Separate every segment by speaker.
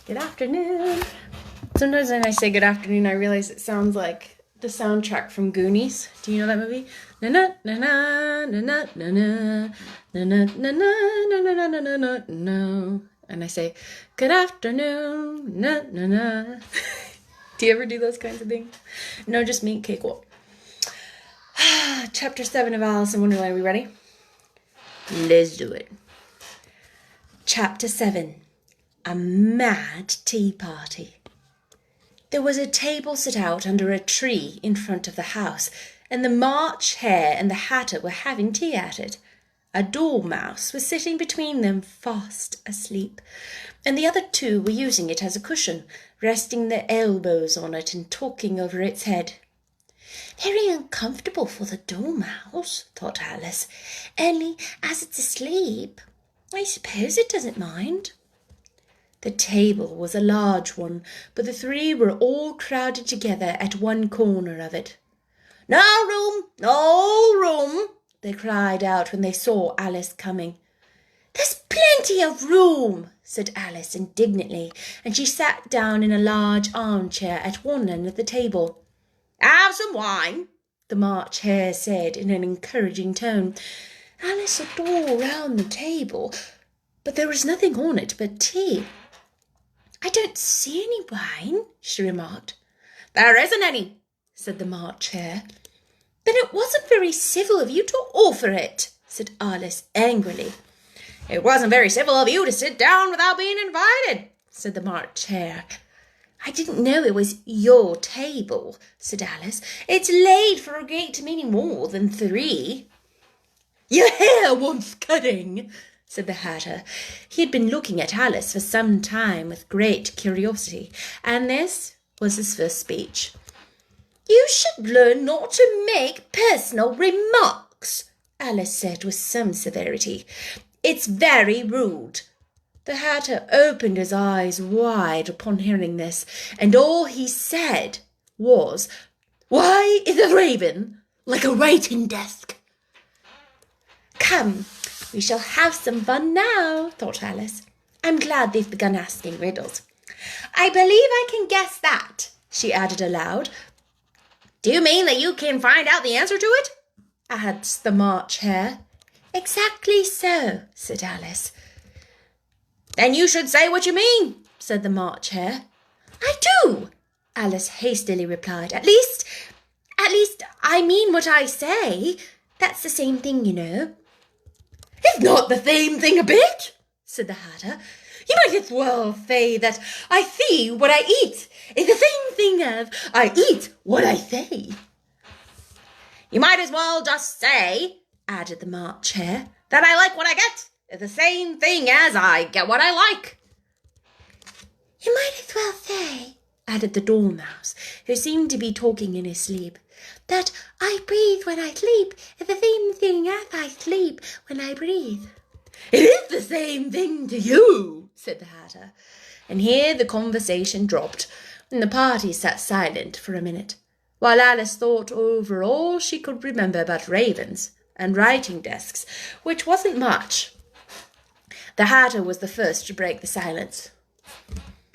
Speaker 1: Good afternoon. Sometimes when I say good afternoon, I realize it sounds like the soundtrack from Goonies. Do you know that movie? Na na na na na na na na na na na na na na na na na. And I say, good afternoon. Na na na. Do you ever do those kinds of things? No, just me. Okay, cool. Chapter 7 of Alice in Wonderland. Are we ready? Let's do it. Chapter 7. A mad tea party. There was a table set out under a tree in front of the house, and the March Hare and the Hatter were having tea at it. A dormouse was sitting between them, fast asleep, and the other two were using it as a cushion, resting their elbows on it and talking over its head. Very uncomfortable for the dormouse, thought Alice, only as it's asleep, I suppose it doesn't mind. The table was a large one, but the three were all crowded together at one corner of it. No room, they cried out when they saw Alice coming. There's plenty of room, said Alice indignantly, and she sat down in a large armchair at one end of the table. Have some wine, the March Hare said in an encouraging tone. Alice looked all round the table, but there was nothing on it but tea. I don't see any wine, she remarked. There isn't any, said the March Hare. Then it wasn't very civil of you to offer it, said Alice angrily. It wasn't very civil of you to sit down without being invited, said the March Hare. I didn't know it was your table, said Alice. It's laid for a great many more than three. Your hair wants cutting, said the Hatter. He had been looking at Alice for some time with great curiosity, and this was his first speech. You should learn not to make personal remarks, Alice said with some severity. It's very rude. The Hatter opened his eyes wide upon hearing this, and all he said was, Why is a raven like a writing desk? Come, we shall have some fun now, thought Alice. I'm glad they've begun asking riddles. I believe I can guess that, she added aloud. Do you mean that you can find out the answer to it? Asked the March Hare. Exactly so, said Alice. Then you should say what you mean, said the March Hare. I do, Alice hastily replied. At least, I mean what I say. That's the same thing, you know. It's not the same thing a bit, said the Hatter. You might as well say that I see what I eat is the same thing as I eat what I say. You might as well just say, added the March Hare, that I like what I get is the same thing as I get what I like. You might as well say, added the Dormouse, who seemed to be talking in his sleep, that I breathe when I sleep is the same thing as I sleep when I breathe. It is the same thing to you, said the Hatter. And here the conversation dropped, and the party sat silent for a minute, while Alice thought over all she could remember about ravens and writing desks, which wasn't much. The Hatter was the first to break the silence.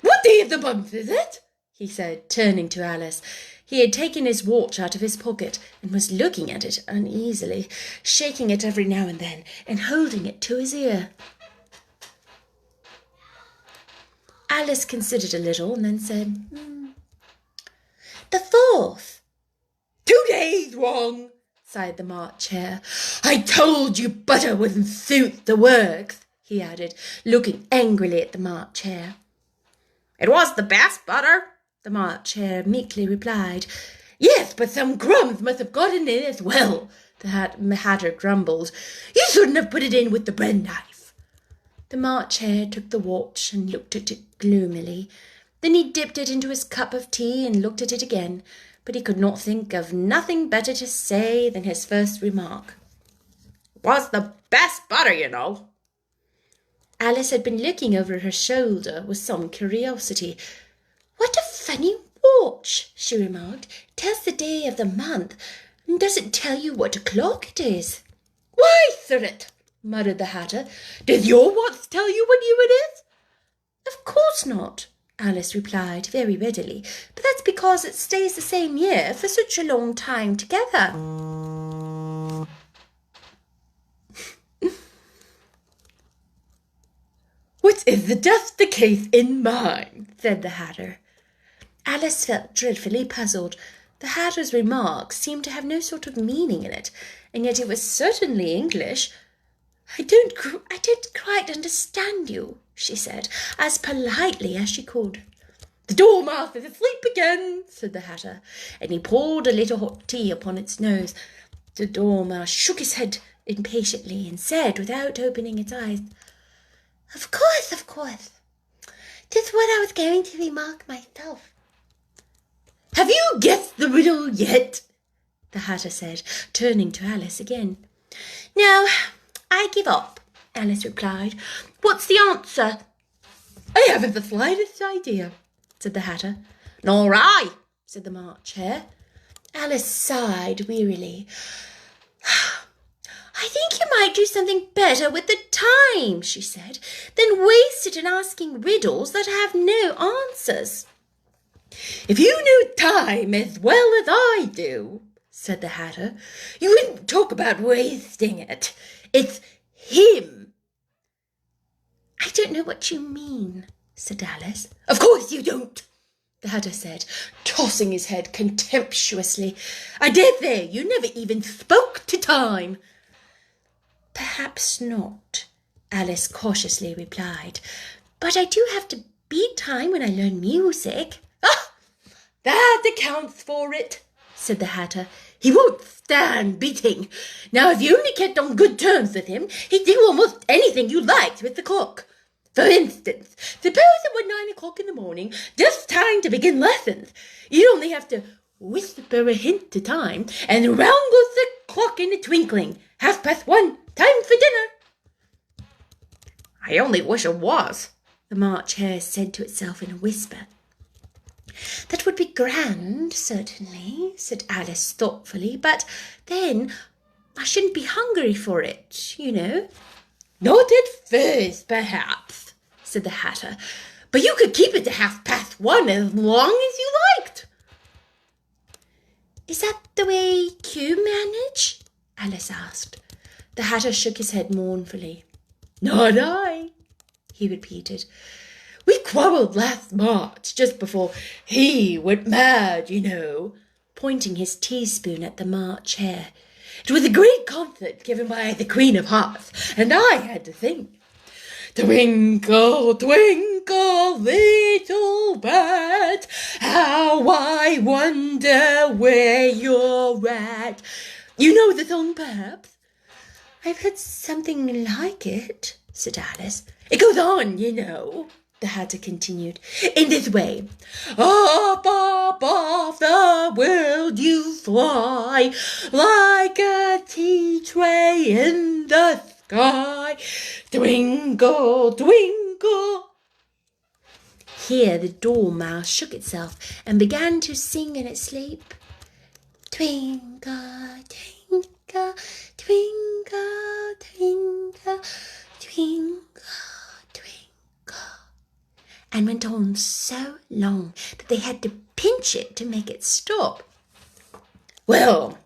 Speaker 1: What day of the month is it? He said, turning to Alice. He had taken his watch out of his pocket and was looking at it uneasily, shaking it every now and then and holding it to his ear. Alice considered a little and then said, The 4th. 2 days wrong, sighed the March Hare. I told you butter wouldn't suit the works, he added, looking angrily at the March Hare. It was the best butter, the March Hare meekly replied. Yes, but some crumbs must have gotten in as well, the Hatter grumbled. You shouldn't have put it in with the bread knife. The March Hare took the watch and looked at it gloomily. Then he dipped it into his cup of tea and looked at it again, but he could not think of nothing better to say than his first remark. It was the best butter, you know. Alice had been looking over her shoulder with some curiosity. What a funny watch, she remarked. It tells the day of the month, and doesn't tell you what o'clock it is. Why, sir it, muttered the Hatter. Does your watch tell you what year it is? Of course not, Alice replied very readily, but that's because it stays the same year for such a long time together. What is just the case in mine? Said the Hatter. Alice felt dreadfully puzzled. The Hatter's remark seemed to have no sort of meaning in it, and yet it was certainly English. I don't quite understand you, she said, as politely as she could. The Dormouse is asleep again, said the Hatter, and he poured a little hot tea upon its nose. The Dormouse shook his head impatiently and said, without opening its eyes, Of course. Just what I was going to remark myself. Have you guessed the riddle yet? The Hatter said, turning to Alice again. No, I give up, Alice replied. What's the answer? I haven't the slightest idea, said the Hatter. Nor I, said the March Hare. Alice sighed wearily. I think you might do something better with the time, she said, than waste it in asking riddles that have no answers. If you knew time as well as I do, said the Hatter, you wouldn't talk about wasting it. It's him. I don't know what you mean, said Alice. Of course you don't, the Hatter said, tossing his head contemptuously. I dare say you never even spoke to time. Perhaps not, Alice cautiously replied. But I do have to beat time when I learn music. Ah, that accounts for it, said the Hatter. He won't stand beating. Now, if you only kept on good terms with him, he'd do almost anything you liked with the clock. For instance, suppose it were 9 o'clock in the morning, just time to begin lessons. You'd only have to whisper a hint to time, and round goes the clock in a twinkling. 1:30, time for dinner. I only wish it was, the March Hare said to itself in a whisper. That would be grand, certainly, said Alice thoughtfully, but then I shouldn't be hungry for it, you know. Not at first, perhaps, said the Hatter, but you could keep it to 1:30 as long as you liked. Is that the way you manage? Alice asked. The Hatter shook his head mournfully. Not I, he repeated. We quarrelled last March, just before he went mad, you know, pointing his teaspoon at the March Hare. It was a great concert given by the Queen of Hearts, and I had to sing. Twinkle, twinkle, little bird, how I wonder where you're at. You know the song, perhaps? I've heard something like it, said Alice. It goes on, you know, the Hatter continued, in this way. Up, up, off the world you fly, like a tea tray in the sky. Twinkle, twinkle. Here the Dormouse shook itself and began to sing in its sleep. Twinkle, twinkle, twinkle, twinkle, twinkle, twinkle, and went on so long that they had to pinch it to make it stop. Well,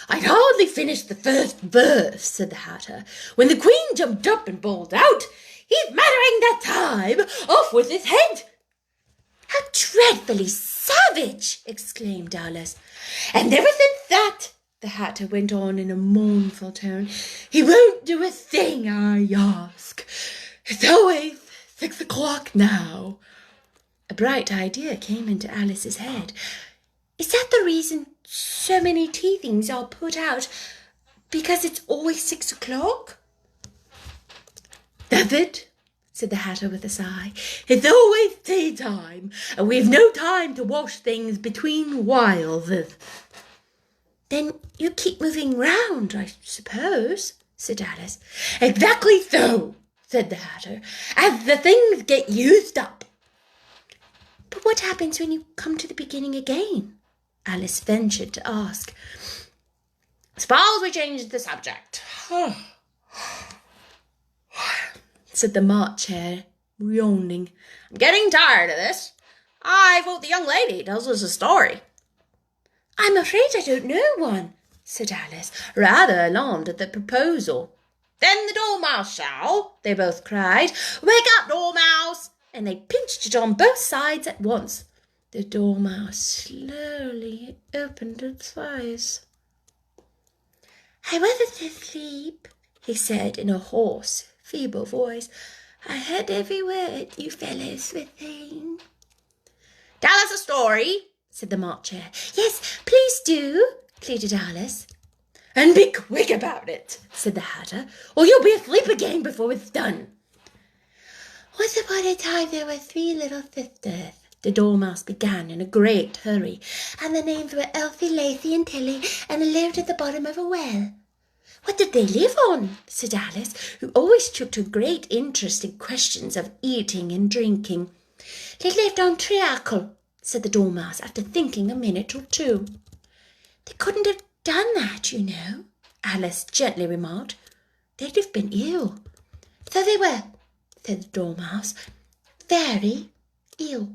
Speaker 1: I'd hardly finished the first verse, said the Hatter, when the Queen jumped up and bawled out, He's mattering the time! Off with his head! How dreadfully savage! Exclaimed Alice. And ever since that, the Hatter went on in a mournful tone, he won't do a thing I ask. It's always 6 o'clock now. A bright idea came into Alice's head. Is that the reason so many tea things are put out? Because it's always 6 o'clock? That's it, said the Hatter with a sigh. It's always tea time, and we've no time to wash things between whiles. Then you keep moving round, I suppose, said Alice. Exactly so, said the Hatter, as the things get used up. But what happens when you come to the beginning again? Alice ventured to ask. Suppose we change the subject, said the March Hare, yawning. I'm getting tired of this. I thought the young lady tells us a story. I'm afraid I don't know one, said Alice, rather alarmed at the proposal. Then the Dormouse shall, they both cried. Wake up, Dormouse! And they pinched it on both sides at once. The Dormouse slowly opened its eyes. I wasn't asleep, he said in a hoarse, feeble voice. I heard every word you fellows were saying. Tell us a story, said the March Hare. Yes, please do, pleaded Alice. And be quick about it, said the Hatter, or you'll be asleep again before it's done. Once upon a time there were 3 little sisters, the Dormouse began in a great hurry, and the names were Elsie, Lacie, and Tilly, and they lived at the bottom of a well. What did they live on? Said Alice, who always took a great interest in questions of eating and drinking. They lived on treacle, said the Dormouse, after thinking a minute or two. They couldn't have done that, you know, Alice gently remarked. They'd have been ill. So they were, said the Dormouse, very ill.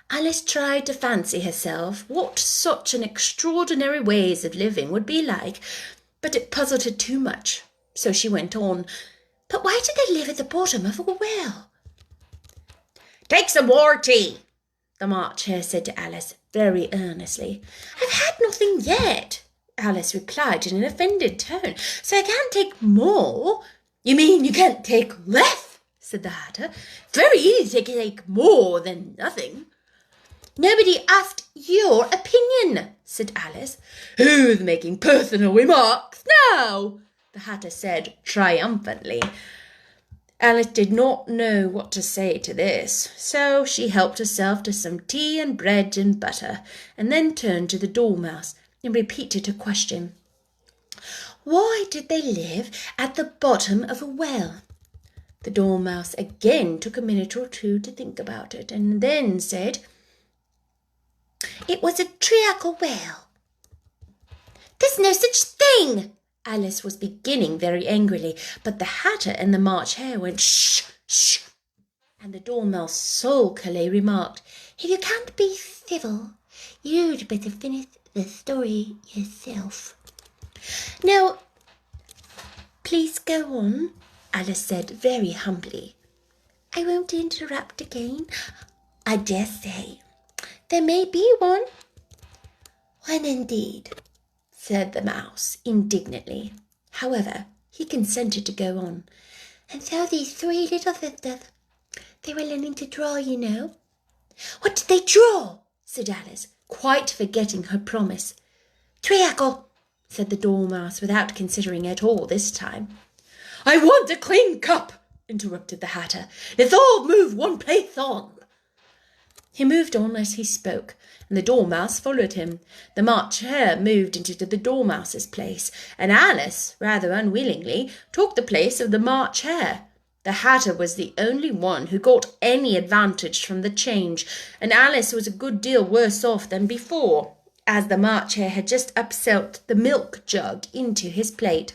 Speaker 1: Alice tried to fancy herself what such an extraordinary ways of living would be like, but it puzzled her too much, so she went on. But why did they live at the bottom of a well? Take some more tea, the March Hare said to Alice very earnestly. I've had nothing yet, Alice replied in an offended tone, so I can't take more. You mean you can't take less, said the Hatter. It's very easy to take more than nothing. Nobody asked your opinion, said Alice. Who's making personal remarks now? The Hatter said triumphantly. Alice did not know what to say to this, so she helped herself to some tea and bread and butter, and then turned to the Dormouse and repeated her question. Why did they live at the bottom of a well? The Dormouse again took a minute or two to think about it, and then said, It was a treacle well. There's no such thing, Alice was beginning very angrily, but the Hatter and the March Hare went shh, shh, and the Dormouse sulkily remarked, If you can't be civil, you'd better finish the story yourself. No, please go on, Alice said very humbly. I won't interrupt again. I dare say there may be one. One indeed, said the Mouse indignantly. However, he consented to go on. And so these 3 little sisters, they were learning to draw, you know. What did they draw? Said Alice, quite forgetting her promise. Treacle, said the Dormouse without considering at all this time. I want a clean cup, interrupted the Hatter. Let's all move one place on. He moved on as he spoke, and the Dormouse followed him. The March Hare moved into the Dormouse's place, and Alice, rather unwillingly, took the place of the March Hare. The Hatter was the only one who got any advantage from the change, and Alice was a good deal worse off than before, as the March Hare had just upset the milk jug into his plate.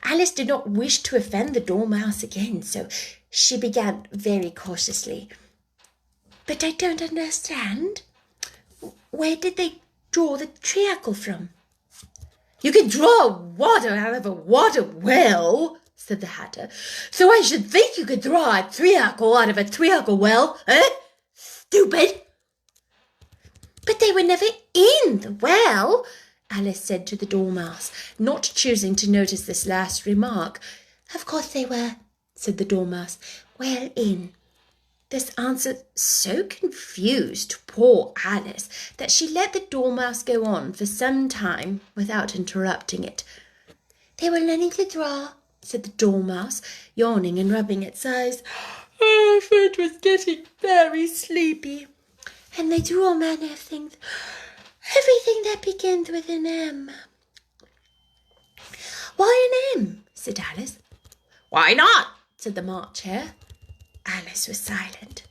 Speaker 1: Alice did not wish to offend the Dormouse again, so she began very cautiously. But I don't understand. Where did they draw the treacle from? You can draw water out of a water well, said the Hatter. So I should think you could draw a treacle out of a treacle well, eh? Stupid! But they were never in the well, Alice said to the Dormouse, not choosing to notice this last remark. Of course they were, said the Dormouse. Well in. This answer so confused poor Alice that she let the Dormouse go on for some time without interrupting it. They were learning to draw, said the Dormouse, yawning and rubbing its eyes. Oh, for it was getting very sleepy. And they drew all manner of things. Everything that begins with an M. Why an M? Said Alice. Why not? Said the March Hare. Alice was silent.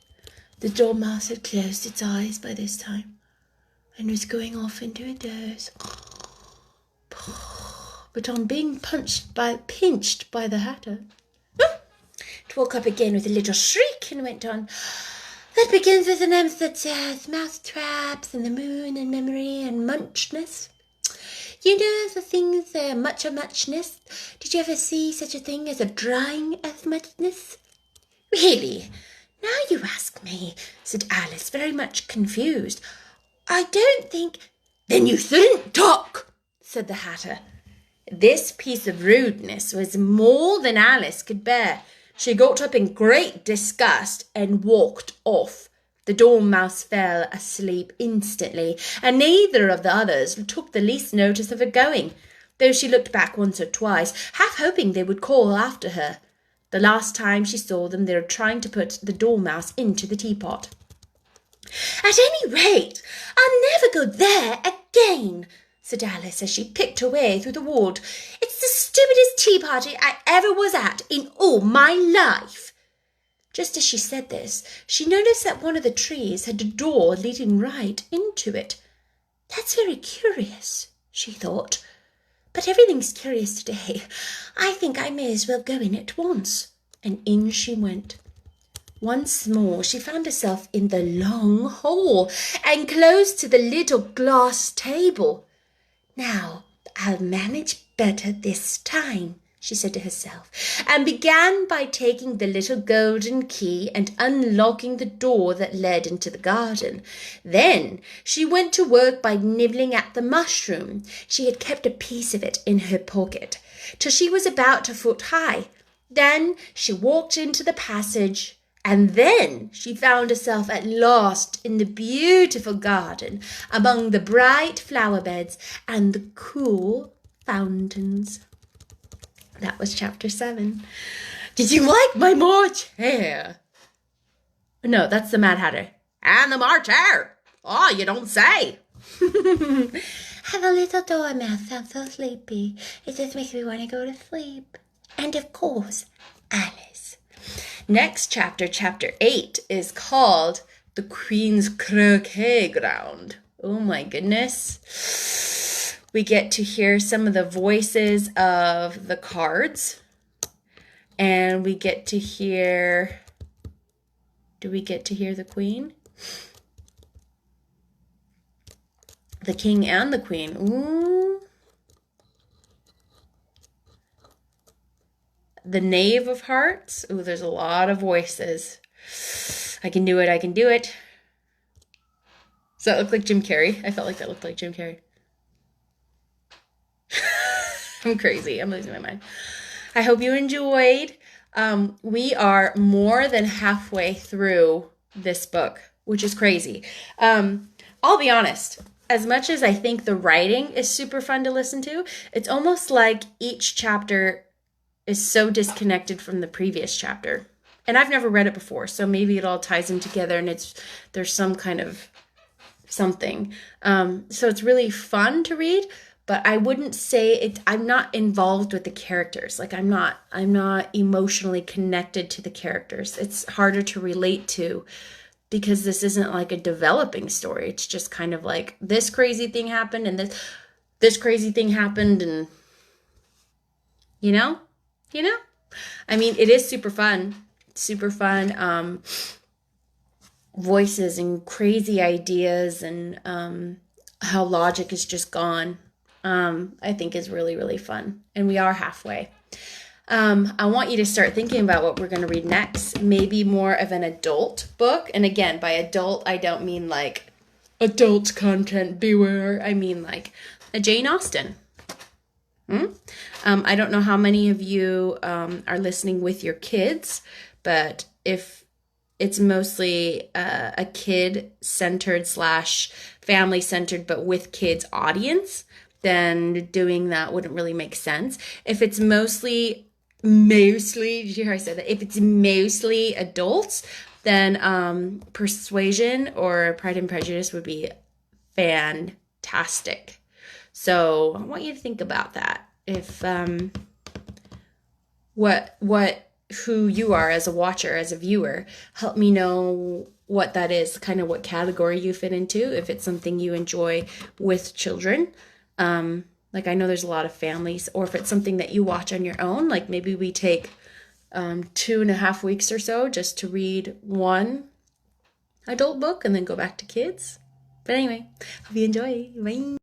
Speaker 1: The Dormouse had closed its eyes by this time and was going off into a doze. But on being pinched by the Hatter, it woke up again with a little shriek and went on. that begins with an M that says mouse traps and the moon and memory and munchness. You know the things much of muchness? Did you ever see such a thing as a drawing of muchness? Really? Now you ask me, said Alice, very much confused. I don't think... Then you shouldn't talk, said the Hatter. This piece of rudeness was more than Alice could bear. She got up in great disgust and walked off. The Dormouse fell asleep instantly, and neither of the others took the least notice of her going, though she looked back once or twice, half hoping they would call after her. The last time she saw them, they were trying to put the Dormouse into the teapot. At any rate, I'll never go there again, said Alice as she picked her way through the wood. It's the stupidest tea party I ever was at in all my life. Just as she said this, she noticed that one of the trees had a door leading right into it. That's very curious, she thought. But everything's curious today. I think I may as well go in at once. And in she went. Once more she found herself in the long hall and close to the little glass table. Now I'll manage better this time, she said to herself, and began by taking the little golden key and unlocking the door that led into the garden. Then she went to work by nibbling at the mushroom. She had kept a piece of it in her pocket till she was about a foot high. Then she walked into the passage, and then she found herself at last in the beautiful garden among the bright flower beds and the cool fountains. That was chapter 7. Did you like my March hare? No, that's the Mad Hatter. And the March hare. Oh, you don't say. Have a little dormouse. I'm so sleepy. It just makes me want to go to sleep. And of course, Alice. Next chapter, chapter 8, is called The Queen's Croquet Ground. Oh my goodness. We get to hear some of the voices of the cards. And we get to hear... Do we get to hear the Queen? The King and the Queen. Ooh. The Knave of Hearts. Ooh, there's a lot of voices. I can do it. I can do it. Does that look like Jim Carrey? I felt like that looked like Jim Carrey. I'm crazy. I'm losing my mind. I hope you enjoyed. We are more than halfway through this book, which is crazy. I'll be honest. As much as I think the writing is super fun to listen to, it's almost like each chapter is so disconnected from the previous chapter. And I've never read it before, so maybe it all ties in together and there's some kind of something. So it's really fun to read, but I wouldn't say I'm not involved with the characters. Like I'm not emotionally connected to the characters. It's harder to relate to because this isn't like a developing story. It's just kind of like this crazy thing happened and this crazy thing happened and you know? I mean, it is super fun. Voices and crazy ideas and how logic is just gone. I think is really, really fun. And we are halfway. I want you to start thinking about what we're going to read next. Maybe more of an adult book. And again, by adult, I don't mean like adult content, beware. I mean like a Jane Austen. I don't know how many of you are listening with your kids, but if it's mostly a kid-centered / family-centered, but with kids audience, then doing that wouldn't really make sense. If it's mostly, did you hear I said that? If it's mostly adults, then Persuasion or Pride and Prejudice would be fantastic. So I want you to think about that. If who you are as a watcher, as a viewer, help me know what that is, kind of what category you fit into, if it's something you enjoy with children. Like I know there's a lot of families, or if it's something that you watch on your own, like maybe we take 2.5 weeks or so just to read one adult book and then go back to kids. But anyway, hope you enjoy. Bye.